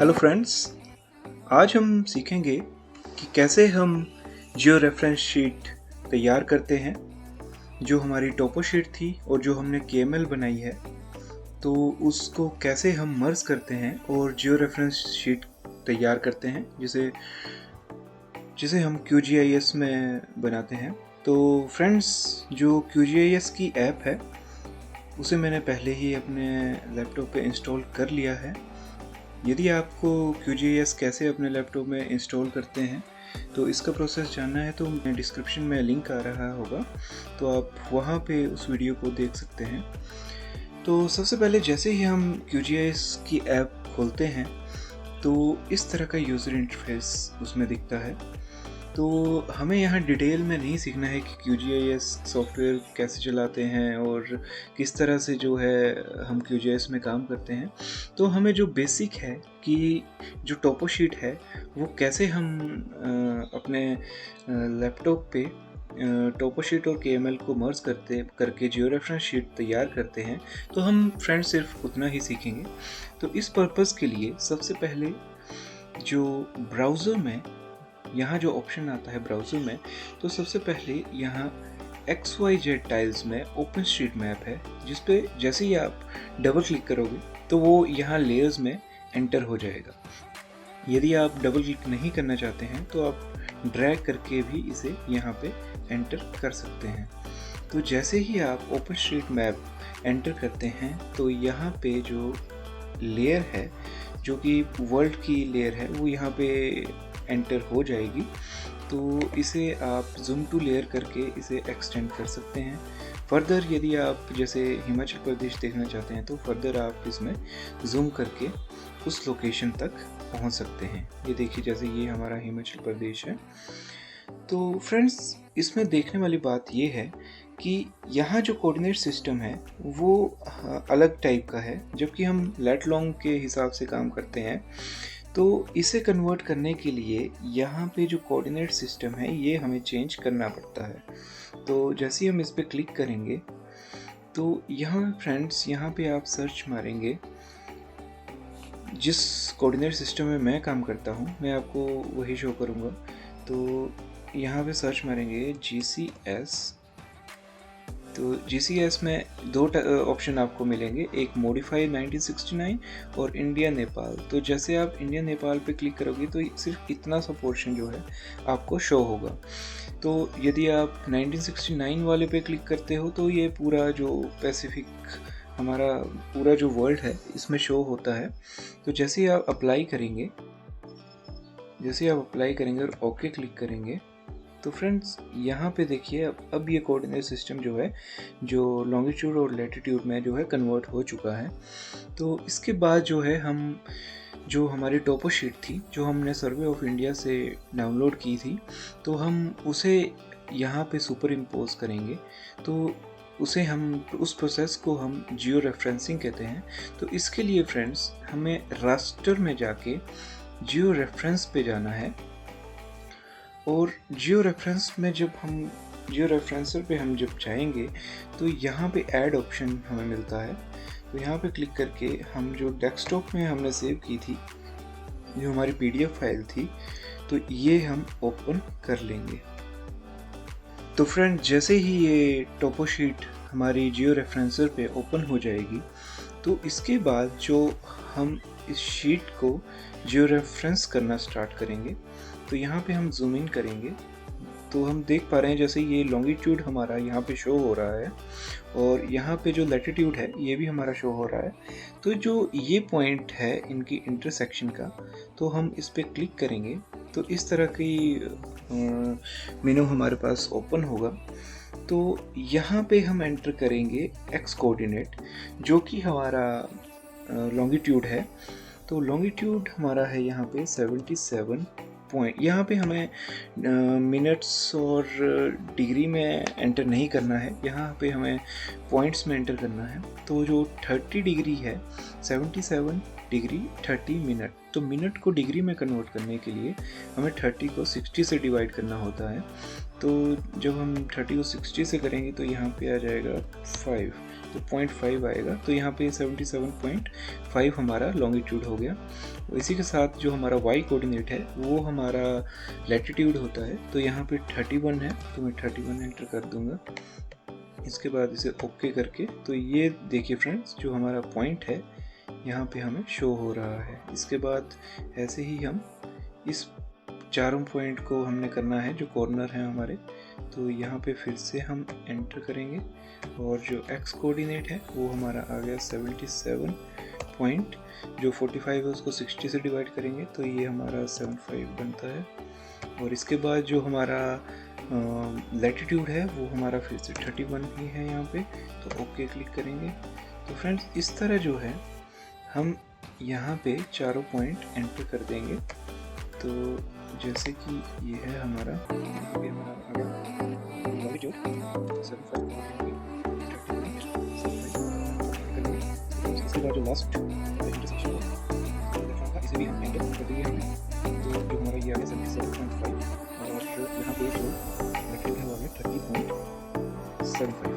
Hello friends, आज हम सीखेंगे कि कैसे हम जियो रेफरेंस शीट तैयार करते हैं। जो हमारी टोपो शीट थी और जो हमने केएमएल बनाई है, तो उसको कैसे हम मर्ज करते हैं और जियो रेफरेंस शीट तैयार करते हैं, जिसे हम QGIS में बनाते हैं। तो फ्रेंड्स, जो QGIS की ऐप है उसे मैंने पहले ही अपने लैपटॉप पे इंस्टॉल कर लिया है। यदि आपको QGIS कैसे अपने लैपटॉप में इंस्टॉल करते हैं तो इसका प्रोसेस जानना है तो डिस्क्रिप्शन में लिंक आ रहा होगा, तो आप वहाँ पे उस वीडियो को देख सकते हैं। तो सबसे पहले जैसे ही हम QGIS की ऐप खोलते हैं तो इस तरह का यूज़र इंटरफेस उसमें दिखता है। तो हमें यहाँ डिटेल में नहीं सीखना है कि QGIS सॉफ्टवेयर कैसे चलाते हैं और किस तरह से जो है हम QGIS में काम करते हैं। तो हमें जो बेसिक है कि जो टोपो शीट है वो कैसे हम अपने लैपटॉप पे टोपो शीट और KML को मर्ज करके जियो रेफरेंस शीट तैयार करते हैं, तो हम फ्रेंड्स सिर्फ उतना ही सीखेंगे। तो इस पर्पज़ के लिए सबसे पहले जो ब्राउज़र में यहाँ जो ऑप्शन आता है ब्राउज़र में, तो सबसे पहले यहाँ XYZ टाइल्स में ओपन स्ट्रीट मैप है, जिस पे जैसे ही आप डबल क्लिक करोगे तो वो यहाँ लेयर्स में एंटर हो जाएगा। यदि आप डबल क्लिक नहीं करना चाहते हैं तो आप ड्रैग करके भी इसे यहाँ पे एंटर कर सकते हैं। तो जैसे ही आप ओपन स्ट्रीट मैप एंटर करते हैं तो यहाँ पे जो लेयर है, जो कि वर्ल्ड की लेयर है, वो यहाँ पे एंटर हो जाएगी। तो इसे आप जूम टू लेयर करके इसे एक्सटेंड कर सकते हैं। फर्दर यदि आप जैसे हिमाचल प्रदेश देखना चाहते हैं तो फर्दर आप इसमें जूम करके उस लोकेशन तक पहुंच सकते हैं। ये देखिए, जैसे ये हमारा हिमाचल प्रदेश है। तो फ्रेंड्स, इसमें देखने वाली बात ये है कि यहाँ जो कोऑर्डिनेट सिस्टम है वो अलग टाइप का है, जबकि हम लेट लॉन्ग के हिसाब से काम करते हैं। तो इसे कन्वर्ट करने के लिए यहाँ पे जो कोऑर्डिनेट सिस्टम है ये हमें चेंज करना पड़ता है। तो जैसे ही हम इस पर क्लिक करेंगे तो यहाँ फ्रेंड्स, यहाँ पे आप सर्च मारेंगे जिस कोऑर्डिनेट सिस्टम में मैं काम करता हूँ, मैं आपको वही शो करूँगा। तो यहाँ पे सर्च मारेंगे GCS। तो GCS में दो ऑप्शन आपको मिलेंगे, एक मॉडिफाई 1969 और इंडिया नेपाल। तो जैसे आप इंडिया नेपाल पे क्लिक करोगे तो सिर्फ इतना सा पोर्शन जो है आपको शो होगा। तो यदि आप 1969 वाले पे क्लिक करते हो तो ये पूरा जो पैसिफिक हमारा पूरा जो वर्ल्ड है इसमें शो होता है। तो जैसे ही आप अप्लाई करेंगे और ओके क्लिक करेंगे तो फ्रेंड्स, यहाँ पे देखिए अब ये कोऑर्डिनेट सिस्टम जो है, जो लॉन्गिट्यूड और लैटिट्यूड में जो है कन्वर्ट हो चुका है। तो इसके बाद जो है हम जो हमारी टोपो शीट थी, जो हमने सर्वे ऑफ इंडिया से डाउनलोड की थी, तो हम उसे यहाँ पे सुपर इम्पोज करेंगे। तो उस प्रोसेस को हम जियो रेफरेंसिंग कहते हैं। तो इसके लिए फ्रेंड्स, हमें रास्टर में जाके जियो रेफरेंस पे जाना है। और जियो रेफरेंसर पे हम जब जाएंगे तो यहाँ पे ऐड ऑप्शन हमें मिलता है। तो यहाँ पे क्लिक करके हम जो डेस्कटॉप में हमने सेव की थी, जो हमारी PDF फाइल थी, तो ये हम ओपन कर लेंगे। तो फ्रेंड, जैसे ही ये टोपो शीट हमारी जियो रेफरेंसर पे ओपन हो जाएगी तो इसके बाद जो हम इस शीट को जियो रेफरेंस करना स्टार्ट करेंगे। तो यहाँ पे हम जूम इन करेंगे तो हम देख पा रहे हैं जैसे ये लॉन्गिट्यूड हमारा यहाँ पे शो हो रहा है और यहाँ पे जो लैटिट्यूड है ये भी हमारा शो हो रहा है। तो जो ये पॉइंट है इनकी इंटरसेक्शन का, तो हम इस पर क्लिक करेंगे तो इस तरह की मेनू हमारे पास ओपन होगा। तो यहाँ पे हम एंटर करेंगे x कोऑर्डिनेट, जो कि हमारा लॉन्गिट्यूड है। तो लॉन्गिट्यूड हमारा है यहाँ पे 77 पॉइंट। यहाँ पे हमें मिनट्स और डिग्री में एंटर नहीं करना है, यहाँ पे हमें पॉइंट्स में एंटर करना है। तो जो 30 डिग्री है, 77 डिग्री 30 मिनट, तो मिनट को डिग्री में कन्वर्ट करने के लिए हमें 30 को 60 से डिवाइड करना होता है। तो जब हम 30 को 60 से करेंगे तो यहाँ पे आ जाएगा 5। तो 0.5 आएगा, तो यहाँ पे 77.5 हमारा लॉन्गिट्यूड हो गया। इसी के साथ जो हमारा y कोऑर्डिनेट है वो हमारा लैटिट्यूड होता है, तो यहाँ पे 31 है, तो मैं 31 एंटर कर दूंगा। इसके बाद इसे ओके करके, तो ये देखिए फ्रेंड्स जो हमारा पॉइंट है यहाँ पे हमें शो हो रहा है। इसके बाद ऐसे ही हम इस चारों पॉइंट को हमने करना है जो कॉर्नर है हमारे, तो यहाँ पे फिर से हम एंटर करेंगे और जो x कोऑर्डिनेट है वो हमारा आ गया 77 पॉइंट, जो 45 है उसको 60 से डिवाइड करेंगे तो ये हमारा 75 बनता है। और इसके बाद जो हमारा लैटिट्यूड है वो हमारा फिर से 31 ही है यहाँ पे, तो ओके क्लिक करेंगे। तो फ्रेंड्स इस तरह जो है हम यहाँ पे चारों पॉइंट एंटर कर देंगे। तो जैसे कि ये है हमारा, ये हमारा आ गया लॉन्गिट्यूड 75, इसके बाद जो लास्ट इंटरसेक्शन है इसे भी हम एंटर कर देंगे हमने, तो जो हमारा ये आ गया 77.5 और यहाँ पे जो लैटिट्यूड है वो आ गया 30.75।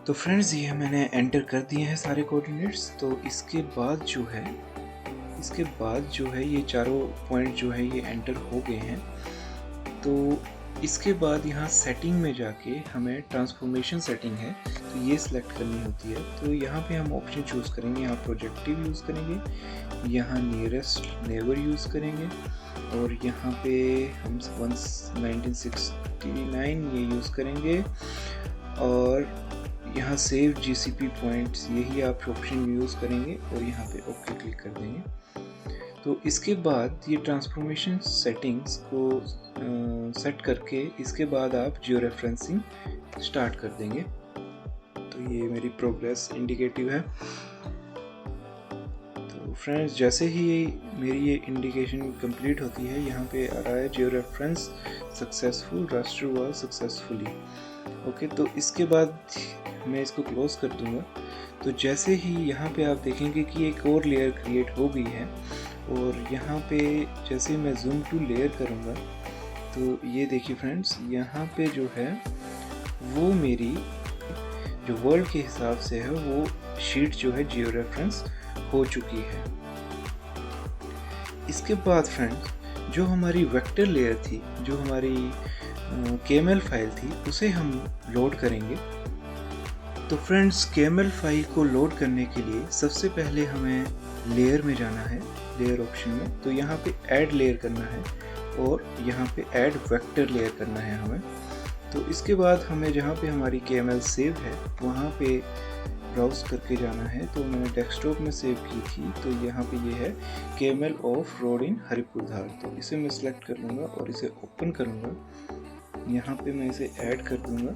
तो फ्रेंड्स ये मैंने एंटर कर दिए हैं सारे कोऑर्डिनेट्स। तो इसके बाद जो है ये चारों पॉइंट जो है ये एंटर हो गए हैं। तो इसके बाद यहाँ सेटिंग में जाके हमें ट्रांसफॉर्मेशन सेटिंग है तो ये सिलेक्ट करनी होती है। तो यहाँ पे हम ऑप्शन चूज़ करेंगे, यहाँ प्रोजेक्टिव यूज़ करेंगे, यहाँ नियरेस्ट नेबर यूज़ करेंगे और यहाँ पे हम 1969 ये यूज़ करेंगे और यहाँ सेव जीसीपी पॉइंट्स यही आप ऑप्शन यूज़ करेंगे और यहाँ पे ओके क्लिक कर देंगे। तो इसके बाद ये ट्रांसफॉर्मेशन सेटिंग्स को सेट करके इसके बाद आप जियो रेफरेंसिंग स्टार्ट कर देंगे। तो ये मेरी प्रोग्रेस इंडिकेटिव है। तो फ्रेंड्स जैसे ही मेरी ये इंडिकेशन कंप्लीट होती है यहाँ पे आ रहा है geo reference successful, raster was successfully. Okay, तो इसके बाद मैं इसको क्लोज कर दूंगा। तो जैसे ही यहाँ पे आप देखेंगे कि एक और लेयर क्रिएट हो गई है और यहाँ पे जैसे मैं जूम टू लेयर करूँगा तो ये देखिए फ्रेंड्स यहाँ पे जो है वो मेरी जो वर्ल्ड के हिसाब से है वो शीट जो है जियो रेफरेंस हो चुकी है। इसके बाद फ्रेंड्स जो हमारी वेक्टर लेयर थी, जो हमारी KML फाइल थी, उसे हम लोड करेंगे। तो फ्रेंड्स KML फाइल को लोड करने के लिए सबसे पहले हमें लेयर में जाना है, लेयर ऑप्शन में। तो यहाँ पे ऐड लेयर करना है और यहाँ पे ऐड वेक्टर लेयर करना है हमें। तो इसके बाद हमें जहाँ पे हमारी KML सेव है वहाँ पे ब्राउज करके जाना है। तो मैंने डेस्कटॉप में सेव की थी, तो यहाँ पे ये है KML ऑफ रोड इन हरिपुर धार। तो इसे मैं सिलेक्ट कर लूँगा और इसे ओपन करूँगा। यहाँ पे मैं इसे ऐड कर दूँगा।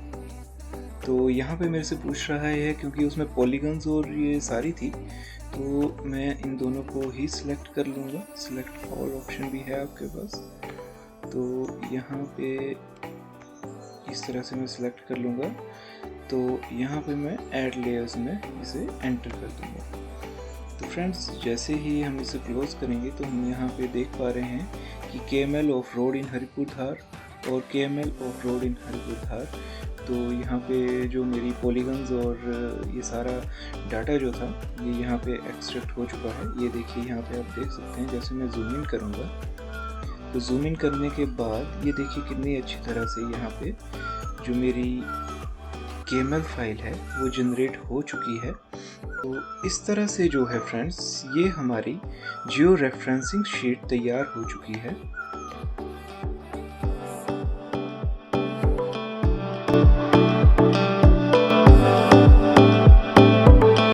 तो यहाँ पे मेरे से पूछ रहा है क्योंकि उसमें पॉलीगन्स और ये सारी थी, तो मैं इन दोनों को ही सिलेक्ट कर लूँगा। सिलेक्ट ऑल ऑप्शन भी है आपके पास। तो यहाँ पे इस तरह से मैं सिलेक्ट कर लूँगा। तो यहाँ पे मैं ऐड लेयर्स में इसे एंटर कर दूँगा। तो फ्रेंड्स जैसे ही हम इसे क्लोज करेंगे तो हम यहाँ पे देख पा रहे हैं कि KML ऑफ रोड इन हरिपुर धार और KML ऑफ रोड इन हरिपुर धार। तो यहाँ पे जो मेरी पॉलीगन्स और ये सारा डाटा जो था ये यहाँ पे एक्सट्रैक्ट हो चुका है। ये देखिए यहाँ पे आप देख सकते हैं। जैसे मैं जूम इन करूँगा तो जूम इन करने के बाद ये देखिए कितनी अच्छी तरह से यहाँ पे जो मेरी KML फाइल है वो जनरेट हो चुकी है। तो इस तरह से जो है फ्रेंड्स ये हमारी जियो रेफरेंसिंग शीट तैयार हो चुकी है।